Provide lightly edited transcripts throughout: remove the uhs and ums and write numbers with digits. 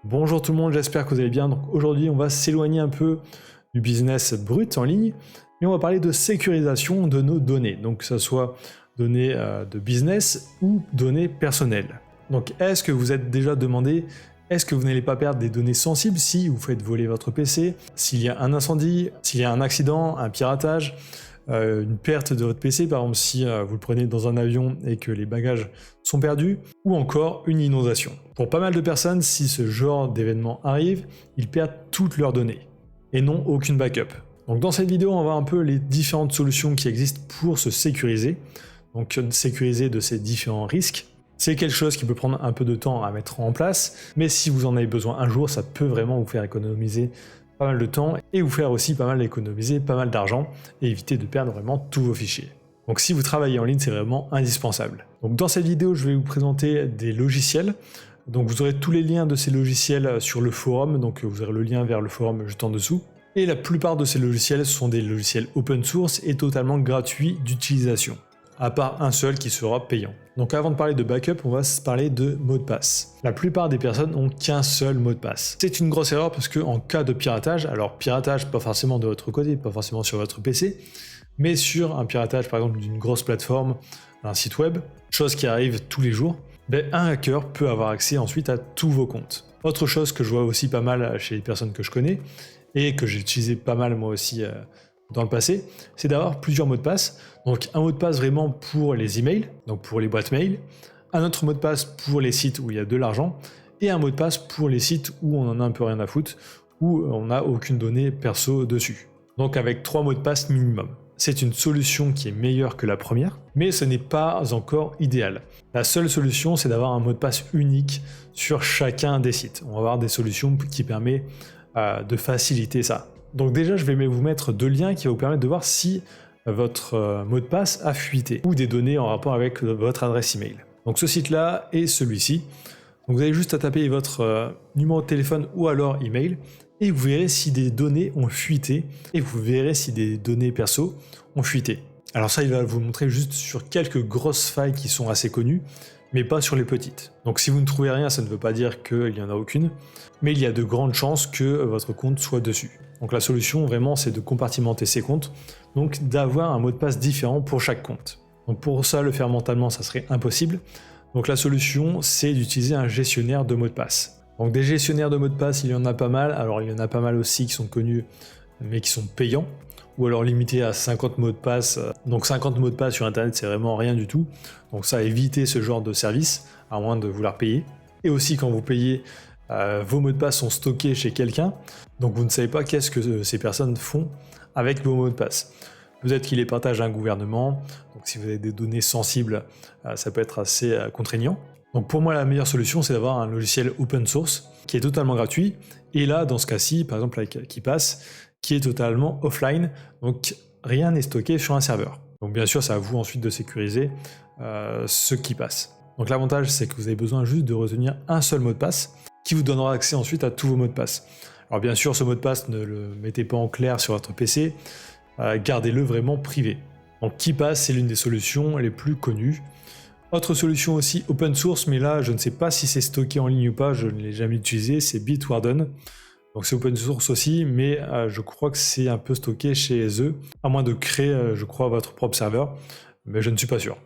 Bonjour tout le monde, j'espère que vous allez bien. Donc aujourd'hui, on va s'éloigner un peu du business brut en ligne et on va parler de sécurisation de nos données. Donc que ce soit données de business ou données personnelles. Donc est-ce que vous êtes déjà demandé, est-ce que vous n'allez pas perdre des données sensibles si vous faites voler votre PC, s'il y a un incendie, s'il y a un accident, un piratage, une perte de votre PC, par exemple si vous le prenez dans un avion et que les bagages sont perdus, ou encore une inondation. Pour pas mal de personnes, si ce genre d'événement arrive, ils perdent toutes leurs données et n'ont aucune backup. Donc dans cette vidéo, on va voir un peu les différentes solutions qui existent pour se sécuriser, donc sécuriser de ces différents risques. C'est quelque chose qui peut prendre un peu de temps à mettre en place, mais si vous en avez besoin un jour, ça peut vraiment vous faire économiser pas mal de temps et vous faire aussi pas mal économiser pas mal d'argent et éviter de perdre vraiment tous vos fichiers. Donc si vous travaillez en ligne, c'est vraiment indispensable. Donc dans cette vidéo, je vais vous présenter des logiciels. Donc vous aurez tous les liens de ces logiciels sur le forum, donc vous aurez le lien vers le forum juste en dessous. Et la plupart de ces logiciels sont des logiciels open source et totalement gratuits d'utilisation, à part un seul qui sera payant. Donc avant de parler de backup, on va se parler de mot de passe. La plupart des personnes n'ont qu'un seul mot de passe. C'est une grosse erreur parce qu'en cas de piratage, alors piratage pas forcément de votre côté, pas forcément sur votre PC, mais sur un piratage par exemple d'une grosse plateforme, d'un site web, chose qui arrive tous les jours, un hacker peut avoir accès ensuite à tous vos comptes. Autre chose que je vois aussi pas mal chez les personnes que je connais, et que j'ai utilisé pas mal moi aussi dans le passé, c'est d'avoir plusieurs mots de passe. Donc un mot de passe vraiment pour les emails, donc pour les boîtes mail, un autre mot de passe pour les sites où il y a de l'argent, et un mot de passe pour les sites où on en a un peu rien à foutre, où on n'a aucune donnée perso dessus. Donc avec 3 mots de passe minimum. C'est une solution qui est meilleure que la première, mais ce n'est pas encore idéal. La seule solution, c'est d'avoir un mot de passe unique sur chacun des sites. On va avoir des solutions qui permettent de faciliter ça. Donc déjà, je vais vous mettre 2 liens qui vont vous permettre de voir si votre mot de passe a fuité ou des données en rapport avec votre adresse email. Donc ce site-là et celui-ci. Donc vous avez juste à taper votre numéro de téléphone ou alors email et vous verrez si des données ont fuité et vous verrez si des données perso ont fuité. Alors ça, il va vous montrer juste sur quelques grosses failles qui sont assez connues, mais pas sur les petites. Donc si vous ne trouvez rien, ça ne veut pas dire qu'il n'y en a aucune, mais il y a de grandes chances que votre compte soit dessus. Donc la solution vraiment, c'est de compartimenter ces comptes, donc d'avoir un mot de passe différent pour chaque compte. Donc pour ça, le faire mentalement, ça serait impossible. Donc la solution, c'est d'utiliser un gestionnaire de mots de passe. Donc des gestionnaires de mots de passe, il y en a pas mal. Alors il y en a pas mal aussi qui sont connus, mais qui sont payants, ou alors limités à 50 mots de passe. Donc 50 mots de passe sur Internet, c'est vraiment rien du tout. Donc ça, évitez ce genre de service, à moins de vouloir payer. Et aussi, quand vous payez, vos mots de passe sont stockés chez quelqu'un, donc vous ne savez pas qu'est-ce que ces personnes font avec vos mots de passe. Peut-être qu'ils les partagent à un gouvernement, donc si vous avez des données sensibles, ça peut être assez contraignant. Donc pour moi, la meilleure solution, c'est d'avoir un logiciel open source qui est totalement gratuit, et là, dans ce cas-ci, par exemple avec KeePass, qui est totalement offline, donc rien n'est stocké sur un serveur. Donc bien sûr, c'est à vous ensuite de sécuriser ce KeePass. Donc l'avantage, c'est que vous avez besoin juste de retenir un seul mot de passe, qui vous donnera accès ensuite à tous vos mots de passe. Alors bien sûr, ce mot de passe, ne le mettez pas en clair sur votre PC, gardez-le vraiment privé. Donc KeePass, c'est l'une des solutions les plus connues. Autre solution aussi open source, mais là, je ne sais pas si c'est stocké en ligne ou pas, je ne l'ai jamais utilisé, c'est Bitwarden. Donc c'est open source aussi, mais je crois que c'est un peu stocké chez eux, à moins de créer, je crois, votre propre serveur, mais je ne suis pas sûr.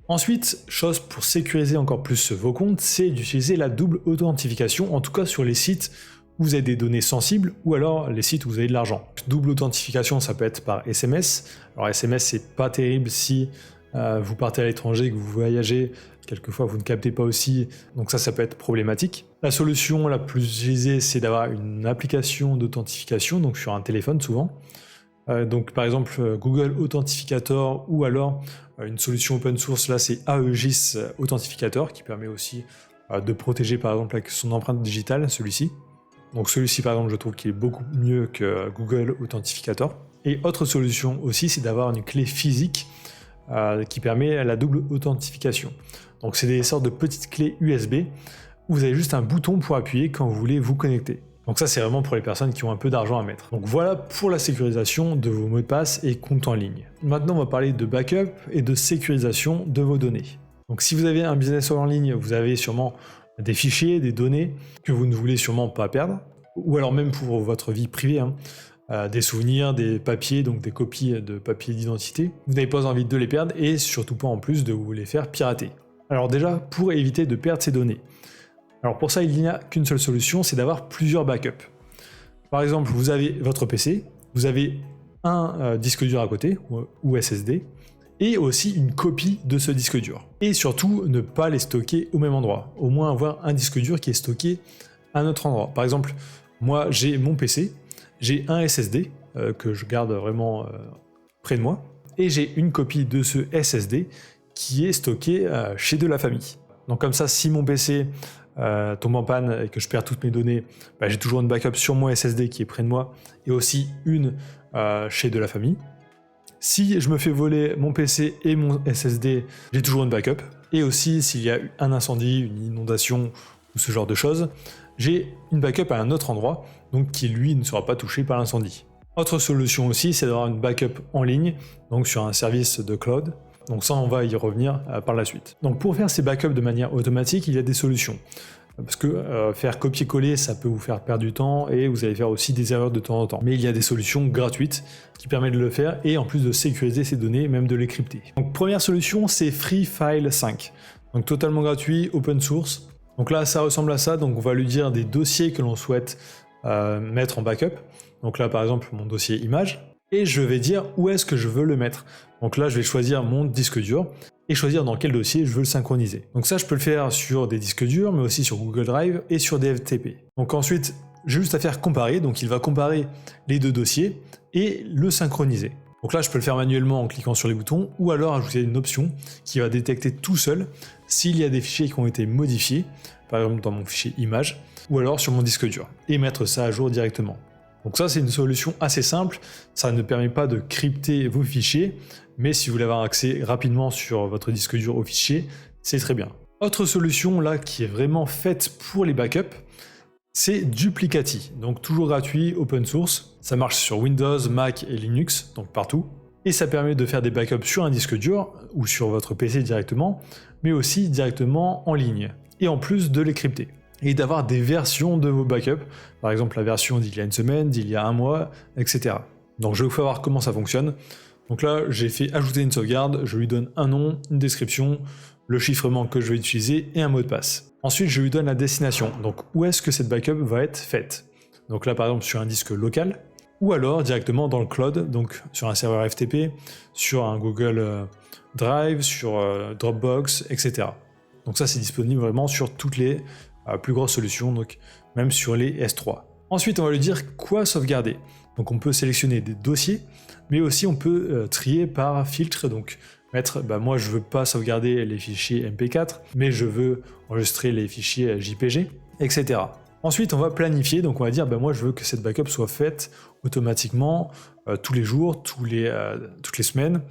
Ensuite, chose pour sécuriser encore plus vos comptes, c'est d'utiliser la double authentification, en tout cas sur les sites où vous avez des données sensibles ou alors les sites où vous avez de l'argent. Double authentification, ça peut être par SMS. Alors SMS, c'est pas terrible si vous partez à l'étranger, que vous voyagez, quelquefois vous ne captez pas aussi, donc ça peut être problématique. La solution la plus utilisée, c'est d'avoir une application d'authentification, donc sur un téléphone souvent. Donc par exemple Google Authentificator ou alors une solution open source, là c'est AEGIS Authentificator qui permet aussi de protéger par exemple avec son empreinte digitale, celui-ci. Donc celui-ci par exemple je trouve qu'il est beaucoup mieux que Google Authentificator. Et autre solution aussi, c'est d'avoir une clé physique qui permet la double authentification. Donc c'est des sortes de petites clés USB où vous avez juste un bouton pour appuyer quand vous voulez vous connecter. Donc ça, c'est vraiment pour les personnes qui ont un peu d'argent à mettre. Donc voilà pour la sécurisation de vos mots de passe et comptes en ligne. Maintenant, on va parler de backup et de sécurisation de vos données. Donc si vous avez un business en ligne, vous avez sûrement des fichiers, des données que vous ne voulez sûrement pas perdre, ou alors même pour votre vie privée, des souvenirs, des papiers, donc des copies de papiers d'identité. Vous n'avez pas envie de les perdre et surtout pas en plus de vous les faire pirater. Alors déjà, pour éviter de perdre ces données, alors pour ça, il n'y a qu'une seule solution, c'est d'avoir plusieurs backups. Par exemple, vous avez votre PC, vous avez un disque dur à côté, ou SSD, et aussi une copie de ce disque dur. Et surtout, ne pas les stocker au même endroit. Au moins avoir un disque dur qui est stocké à un autre endroit. Par exemple, moi j'ai mon PC, j'ai un SSD que je garde vraiment près de moi, et j'ai une copie de ce SSD qui est stocké chez de la famille. Donc comme ça, si mon PC tombe en panne et que je perds toutes mes données, j'ai toujours une backup sur mon SSD qui est près de moi, et aussi une chez de la famille. Si je me fais voler mon PC et mon SSD, j'ai toujours une backup. Et aussi, s'il y a eu un incendie, une inondation ou ce genre de choses, j'ai une backup à un autre endroit, donc qui lui ne sera pas touché par l'incendie. Autre solution aussi, c'est d'avoir une backup en ligne, donc sur un service de cloud. Donc ça, on va y revenir par la suite. Donc pour faire ces backups de manière automatique, il y a des solutions. Parce que faire copier-coller, ça peut vous faire perdre du temps et vous allez faire aussi des erreurs de temps en temps. Mais il y a des solutions gratuites qui permettent de le faire et en plus de sécuriser ces données, même de les crypter. Donc première solution, c'est FreeFile 5. Donc totalement gratuit, open source. Donc là, ça ressemble à ça. Donc on va lui dire des dossiers que l'on souhaite mettre en backup. Donc là, par exemple, mon dossier image. Et je vais dire où est-ce que je veux le mettre. Donc là, je vais choisir mon disque dur et choisir dans quel dossier je veux le synchroniser. Donc ça, je peux le faire sur des disques durs, mais aussi sur Google Drive et sur des FTP. Donc ensuite, j'ai juste à faire comparer. Donc il va comparer les deux dossiers et le synchroniser. Donc là, je peux le faire manuellement en cliquant sur les boutons ou alors ajouter une option qui va détecter tout seul s'il y a des fichiers qui ont été modifiés, par exemple dans mon fichier image, ou alors sur mon disque dur, et mettre ça à jour directement. Donc ça, c'est une solution assez simple, ça ne permet pas de crypter vos fichiers, mais si vous voulez avoir accès rapidement sur votre disque dur aux fichiers, c'est très bien. Autre solution là qui est vraiment faite pour les backups, c'est Duplicati, donc toujours gratuit, open source. Ça marche sur Windows, Mac et Linux, donc partout. Et ça permet de faire des backups sur un disque dur ou sur votre PC directement, mais aussi directement en ligne. Et en plus de les crypter. Et d'avoir des versions de vos backups, par exemple la version d'il y a une semaine, d'il y a un mois, etc. Donc je vais vous faire voir comment ça fonctionne. Donc là, j'ai fait ajouter une sauvegarde, je lui donne un nom, une description, le chiffrement que je vais utiliser et un mot de passe. Ensuite, je lui donne la destination, donc où est-ce que cette backup va être faite. Donc là, par exemple, sur un disque local, ou alors directement dans le cloud, donc sur un serveur FTP, sur un Google Drive, sur Dropbox, etc. Donc ça, c'est disponible vraiment sur toutes les plus grosses solutions, donc même sur les S3. Ensuite, on va lui dire quoi sauvegarder. Donc on peut sélectionner des dossiers, mais aussi on peut trier par filtre, donc mettre, moi je veux pas sauvegarder les fichiers MP4, mais je veux enregistrer les fichiers JPG, etc. Ensuite, on va planifier, donc on va dire, moi je veux que cette backup soit faite automatiquement tous les jours, toutes les semaines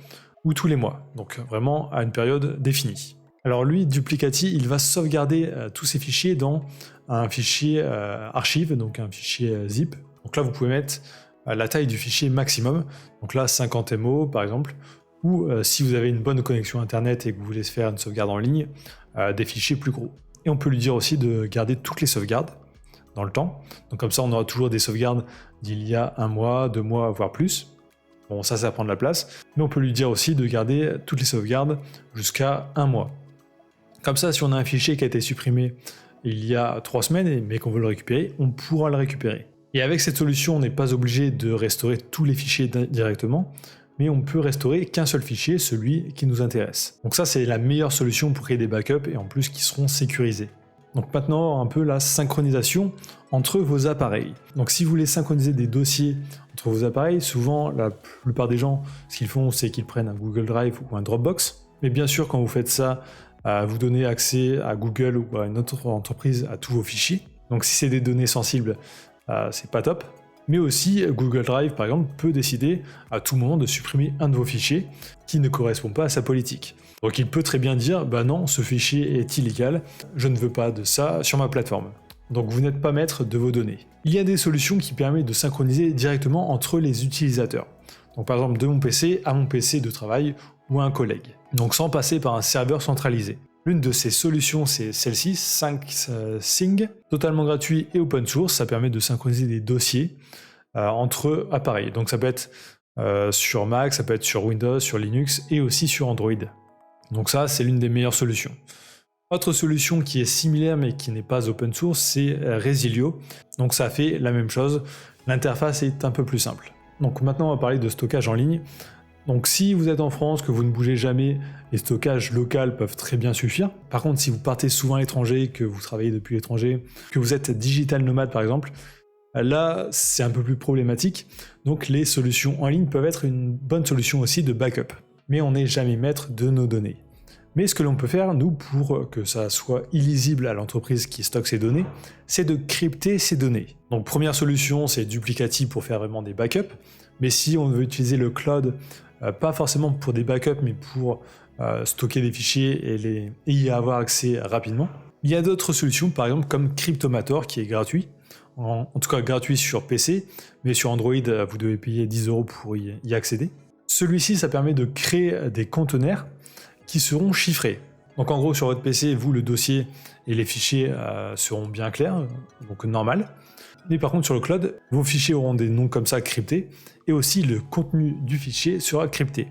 ou tous les mois, donc vraiment à une période définie. Alors lui, Duplicati, il va sauvegarder tous ces fichiers dans un fichier archive, donc un fichier zip. Donc là, vous pouvez mettre la taille du fichier maximum, donc là 50 MO par exemple, ou si vous avez une bonne connexion internet et que vous voulez faire une sauvegarde en ligne, des fichiers plus gros. Et on peut lui dire aussi de garder toutes les sauvegardes dans le temps, donc comme ça on aura toujours des sauvegardes d'il y a un mois, 2 mois, voire plus. Bon, ça prend de la place, mais on peut lui dire aussi de garder toutes les sauvegardes jusqu'à un mois. Comme ça, si on a un fichier qui a été supprimé il y a 3 semaines, mais qu'on veut le récupérer, on pourra le récupérer. Et avec cette solution, on n'est pas obligé de restaurer tous les fichiers directement, mais on peut restaurer qu'un seul fichier, celui qui nous intéresse. Donc ça, c'est la meilleure solution pour créer des backups et en plus qui seront sécurisés. Donc maintenant, un peu la synchronisation entre vos appareils. Donc si vous voulez synchroniser des dossiers entre vos appareils, souvent, la plupart des gens, ce qu'ils font, c'est qu'ils prennent un Google Drive ou un Dropbox. Mais bien sûr, quand vous faites ça, vous donnez accès à Google ou à une autre entreprise à tous vos fichiers. Donc si c'est des données sensibles, c'est pas top. Mais aussi Google Drive par exemple peut décider à tout moment de supprimer un de vos fichiers qui ne correspond pas à sa politique. Donc il peut très bien dire non, ce fichier est illégal, je ne veux pas de ça sur ma plateforme. Donc vous n'êtes pas maître de vos données. Il y a des solutions qui permettent de synchroniser directement entre les utilisateurs. Donc par exemple de mon PC à mon PC de travail ou à un collègue. Donc sans passer par un serveur centralisé. L'une de ces solutions, c'est celle-ci, SyncSync, totalement gratuit et open source. Ça permet de synchroniser des dossiers entre appareils. Donc ça peut être sur Mac, ça peut être sur Windows, sur Linux et aussi sur Android. Donc ça, c'est l'une des meilleures solutions. Autre solution qui est similaire mais qui n'est pas open source, c'est Resilio. Donc ça fait la même chose, l'interface est un peu plus simple. Donc maintenant on va parler de stockage en ligne. Donc si vous êtes en France, que vous ne bougez jamais, les stockages locaux peuvent très bien suffire. Par contre, si vous partez souvent à l'étranger, que vous travaillez depuis l'étranger, que vous êtes digital nomade par exemple, là c'est un peu plus problématique. Donc les solutions en ligne peuvent être une bonne solution aussi de backup. Mais on n'est jamais maître de nos données. Mais ce que l'on peut faire, nous, pour que ça soit illisible à l'entreprise qui stocke ces données, c'est de crypter ces données. Donc première solution, c'est Duplicati pour faire vraiment des backups. Mais si on veut utiliser le cloud, pas forcément pour des backups, mais pour stocker des fichiers et y avoir accès rapidement, il y a d'autres solutions, par exemple comme Cryptomator, qui est gratuit, en tout cas gratuit sur PC, mais sur Android, vous devez payer 10 € pour y accéder. Celui-ci, ça permet de créer des conteneurs qui seront chiffrés. Donc en gros, sur votre PC, vous, le dossier et les fichiers seront bien clairs, donc normal. Mais par contre, sur le cloud, vos fichiers auront des noms comme ça cryptés, et aussi le contenu du fichier sera crypté.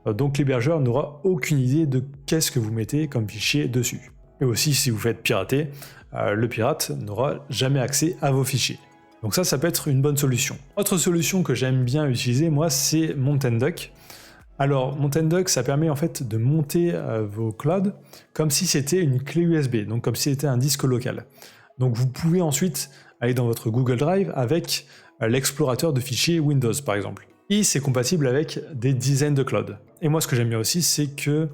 Donc l'hébergeur n'aura aucune idée de qu'est-ce que vous mettez comme fichier dessus. Et aussi, si vous faites pirater, le pirate n'aura jamais accès à vos fichiers. Donc ça peut être une bonne solution. Autre solution que j'aime bien utiliser, moi, c'est Mountainduck. Alors, Mountainduck, ça permet en fait de monter vos clouds comme si c'était une clé USB, donc comme si c'était un disque local. Donc vous pouvez ensuite aller dans votre Google Drive avec l'explorateur de fichiers Windows par exemple. Et c'est compatible avec des dizaines de clouds. Et moi ce que j'aime bien aussi, c'est que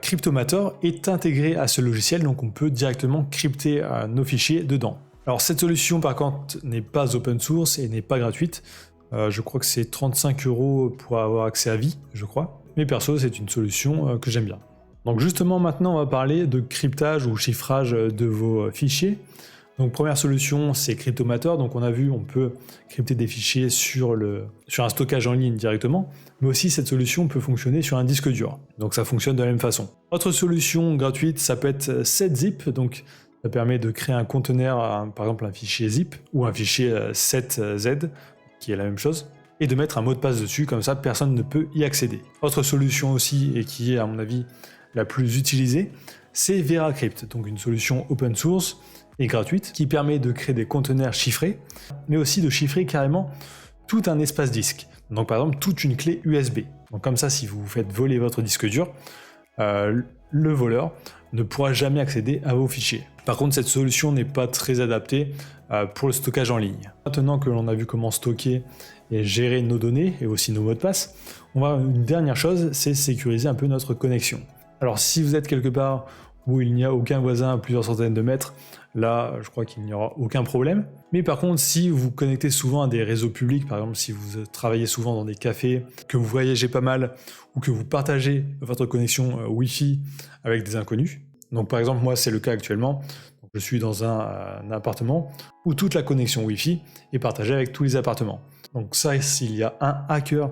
Cryptomator est intégré à ce logiciel, donc on peut directement crypter nos fichiers dedans. Alors cette solution par contre n'est pas open source et n'est pas gratuite. Je crois que c'est 35 € pour avoir accès à vie, je crois. Mais perso, c'est une solution que j'aime bien. Donc justement, maintenant, on va parler de cryptage ou chiffrage de vos fichiers. Donc première solution, c'est Cryptomator. Donc on a vu, on peut crypter des fichiers sur un stockage en ligne directement. Mais aussi, cette solution peut fonctionner sur un disque dur. Donc ça fonctionne de la même façon. Autre solution gratuite, ça peut être setzip. Donc ça permet de créer un conteneur, par exemple un fichier zip ou un fichier 7z, qui est la même chose, et de mettre un mot de passe dessus, comme ça personne ne peut y accéder. Autre solution aussi, et qui est à mon avis la plus utilisée, c'est VeraCrypt, donc une solution open source et gratuite, qui permet de créer des conteneurs chiffrés, mais aussi de chiffrer carrément tout un espace disque. Donc par exemple toute une clé USB. Donc comme ça, si vous vous faites voler votre disque dur, le voleur ne pourra jamais accéder à vos fichiers. Par contre, cette solution n'est pas très adaptée pour le stockage en ligne. Maintenant que l'on a vu comment stocker et gérer nos données et aussi nos mots de passe, on va une dernière chose, c'est sécuriser un peu notre connexion. Alors si vous êtes quelque part où il n'y a aucun voisin à plusieurs centaines de mètres, là je crois qu'il n'y aura aucun problème. Mais par contre, si vous vous connectez souvent à des réseaux publics, par exemple si vous travaillez souvent dans des cafés, que vous voyagez pas mal ou que vous partagez votre connexion Wi-Fi avec des inconnus, donc par exemple moi c'est le cas actuellement, je suis dans un appartement où toute la connexion Wi-Fi est partagée avec tous les appartements. Donc ça, s'il y a un hacker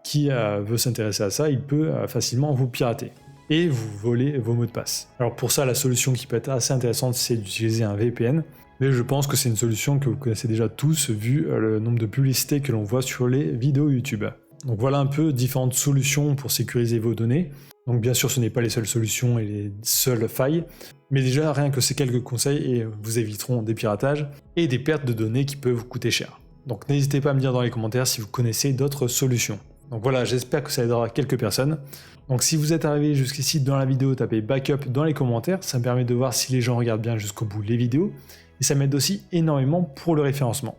qui veut s'intéresser à ça, il peut facilement vous pirater et vous voler vos mots de passe. Alors pour ça, la solution qui peut être assez intéressante, c'est d'utiliser un VPN. Mais je pense que c'est une solution que vous connaissez déjà tous, vu le nombre de publicités que l'on voit sur les vidéos YouTube. Donc voilà un peu différentes solutions pour sécuriser vos données. Donc bien sûr, ce n'est pas les seules solutions et les seules failles, mais déjà rien que ces quelques conseils vous éviteront des piratages et des pertes de données qui peuvent vous coûter cher. Donc n'hésitez pas à me dire dans les commentaires si vous connaissez d'autres solutions. Donc voilà, j'espère que ça aidera quelques personnes. Donc si vous êtes arrivé jusqu'ici dans la vidéo, tapez backup dans les commentaires, ça me permet de voir si les gens regardent bien jusqu'au bout les vidéos, et ça m'aide aussi énormément pour le référencement.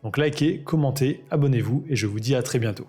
Donc likez, commentez, abonnez-vous, et je vous dis à très bientôt.